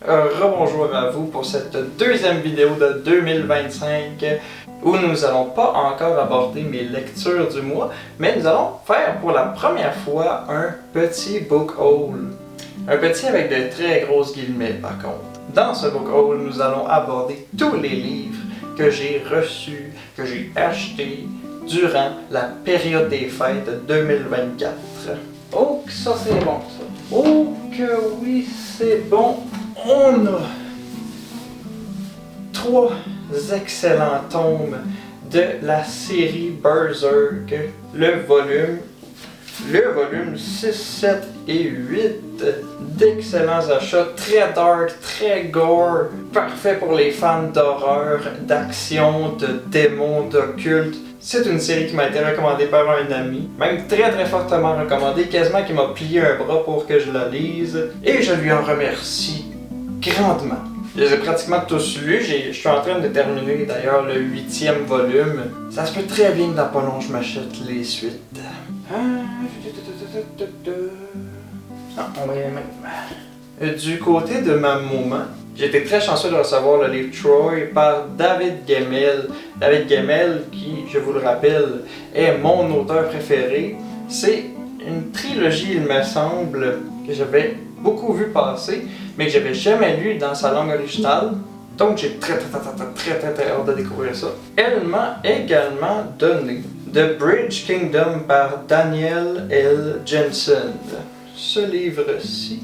Rebonjour à vous pour cette deuxième vidéo de 2025 où nous n'allons pas encore aborder mes lectures du mois, mais nous allons faire pour la première fois un petit book haul. Un petit avec de très grosses guillemets par contre. Dans ce book haul, nous allons aborder tous les livres que j'ai reçus, que j'ai achetés durant la période des fêtes 2024. Oh que ça c'est bon ça! Oh que oui c'est bon! On a 3 excellents tomes de la série Berserk, le volume 6, 7 et 8, d'excellents achats, très dark, très gore, parfait pour les fans d'horreur, d'action, de démons, d'occulte. C'est une série qui m'a été recommandée par un ami, même très fortement recommandée, quasiment qui m'a plié un bras pour que je la lise, et je lui en remercie grandement. Je les ai pratiquement tous lus, je suis en train de terminer d'ailleurs le 8e volume. Ça se peut très bien que dans pas long je m'achète les suites. On va y aller même. Du côté de ma maman, j'ai été très chanceux de recevoir le livre Troy par David Gemmell. David Gemmell, qui, je vous le rappelle, est mon auteur préféré. C'est une trilogie, il me semble, que j'avais beaucoup vu passer, mais que j'avais jamais lu dans sa langue originale. Donc j'ai très hâte de découvrir ça. Elle m'a également donné The Bridge Kingdom par Daniel L. Jensen. Ce livre-ci,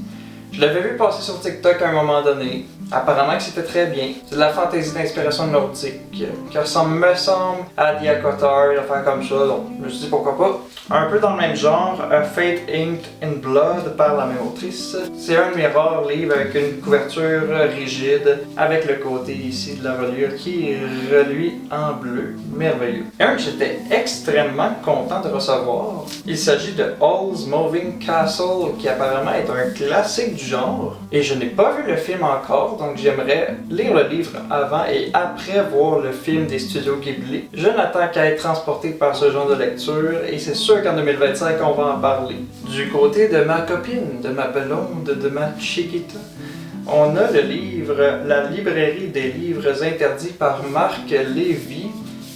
je l'avais vu passer sur TikTok à un moment donné. Apparemment que c'était très bien. C'est de la fantaisie d'inspiration nordique, qui ressemble, me semble, à The Acotar, une affaire comme ça. Donc je me suis dit pourquoi pas. Un peu dans le même genre, A Fate Inked in Blood par la même autrice. C'est un de mes rares livres avec une couverture rigide, avec le côté ici de la reliure qui reluit en bleu. Merveilleux. Un que j'étais extrêmement content de recevoir. Il s'agit de Howl's Moving Castle, qui apparemment est un classique du genre. Et je n'ai pas vu le film encore, donc j'aimerais lire le livre avant et après voir le film des studios Ghibli. Je n'attends qu'à être transporté par ce genre de lecture et c'est sûr qu'en 2025 on va en parler. Du côté de ma copine, de ma blonde, de ma chiquita, on a le livre La librairie des livres interdits par Marc Lévy.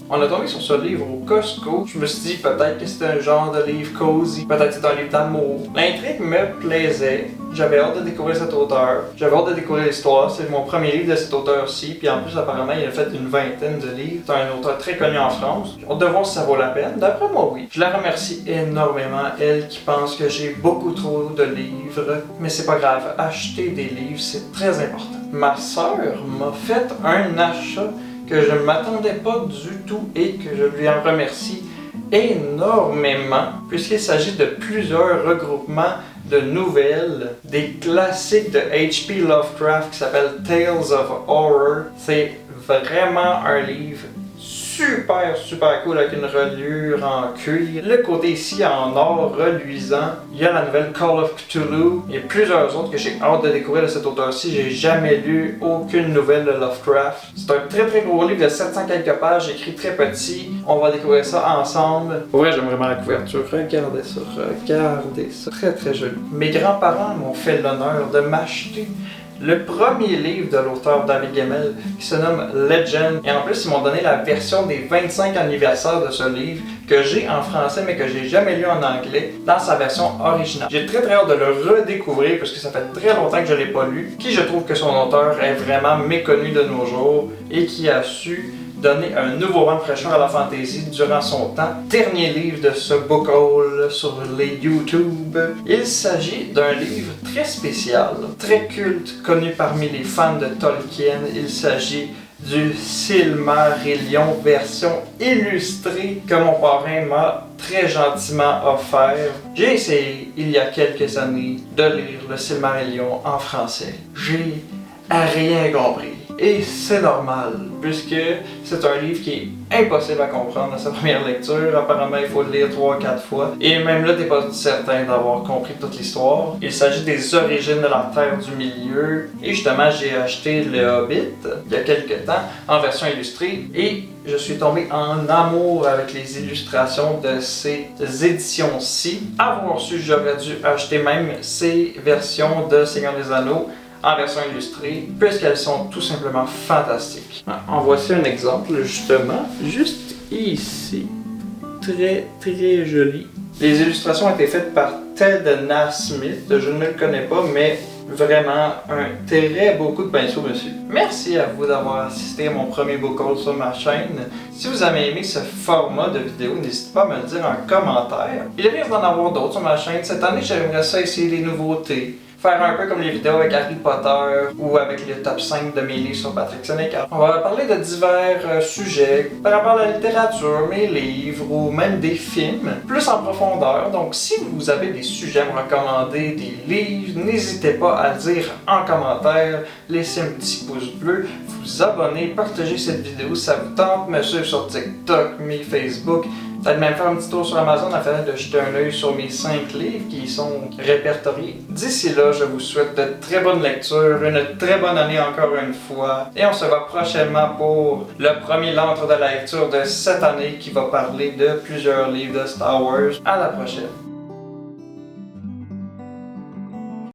On a tombé sur ce livre au Costco. Je me suis dit peut-être que c'était un genre de livre cozy, peut-être que c'est un livre d'amour. L'intrigue me plaisait. J'avais hâte de découvrir cet auteur. J'avais hâte de découvrir l'histoire. C'est mon premier livre de cet auteur-ci. Puis en plus, apparemment, il a fait une vingtaine de livres. C'est un auteur très connu en France. On devrait voir si ça vaut la peine. D'après moi, oui. Je la remercie énormément. Elle qui pense que j'ai beaucoup trop de livres. Mais c'est pas grave. Acheter des livres, c'est très important. Ma sœur m'a fait un achat que je ne m'attendais pas du tout et que je lui en remercie énormément puisqu'il s'agit de plusieurs regroupements de nouvelles, des classiques de H.P. Lovecraft qui s'appelle Tales of Horror. C'est vraiment un livre super cool avec une reliure en cuir. Le côté ici en or reluisant. Il y a la nouvelle Call of Cthulhu. Il y a plusieurs autres que j'ai hâte de découvrir de cet auteur-ci. J'ai jamais lu aucune nouvelle de Lovecraft. C'est un très gros livre de 700 quelques pages, écrit très petit. On va découvrir ça ensemble. Pour vrai, j'aime vraiment la couverture. Regardez ça. Très joli. Mes grands-parents m'ont fait l'honneur de m'acheter le premier livre de l'auteur David Gemmell qui se nomme Legend. Et en plus, ils m'ont donné la version des 25 anniversaires de ce livre que j'ai en français mais que j'ai jamais lu en anglais dans sa version originale. J'ai très hâte de le redécouvrir parce que ça fait très longtemps que je l'ai pas lu. Qui je trouve que son auteur est vraiment méconnu de nos jours et qui a su donner un nouveau vent de fraîcheur à la fantasy durant son temps. Dernier livre de ce book haul sur les YouTube. Il s'agit d'un livre très spécial, très culte, connu parmi les fans de Tolkien. Il s'agit du Silmarillion version illustrée que mon parrain m'a très gentiment offert. J'ai essayé il y a quelques années de lire le Silmarillion en français. J'ai rien compris. Et c'est normal, puisque c'est un livre qui est impossible à comprendre à sa première lecture. Apparemment, il faut le lire 3-4 fois. Et même là, t'es pas certain d'avoir compris toute l'histoire. Il s'agit des origines de la Terre du Milieu. Et justement, j'ai acheté Le Hobbit, il y a quelques temps, en version illustrée. Et je suis tombé en amour avec les illustrations de ces éditions-ci. Avoir su, j'aurais dû acheter même ces versions de Seigneur des Anneaux en version illustrée, puisqu'elles sont tout simplement fantastiques. En voici un exemple, justement, juste ici. Très joli. Les illustrations ont été faites par Ted Nasmith, je ne le connais pas, mais vraiment un très beau coup de pinceau, monsieur. Merci à vous d'avoir assisté à mon premier book haul sur ma chaîne. Si vous avez aimé ce format de vidéo, n'hésitez pas à me le dire en commentaire. Il risque d'en avoir d'autres sur ma chaîne. Cette année, j'aimerais ça essayer des nouveautés. Faire un peu comme les vidéos avec Harry Potter ou avec les top 5 de mes livres sur Patrick Sénécal. On va parler de divers sujets par rapport à la littérature, mes livres ou même des films, plus en profondeur. Donc si vous avez des sujets à me recommander, des livres, n'hésitez pas à le dire en commentaire, laissez un petit pouce bleu, vous abonner, partagez cette vidéo si ça vous tente, me suivre sur TikTok, mes Facebook. Peut-être même faire un petit tour sur Amazon afin de jeter un œil sur mes 5 livres qui sont répertoriés. D'ici là, je vous souhaite de très bonnes lectures, une très bonne année encore une fois. Et on se voit prochainement pour le premier lentre de la lecture de cette année qui va parler de plusieurs livres de Star Wars. À la prochaine!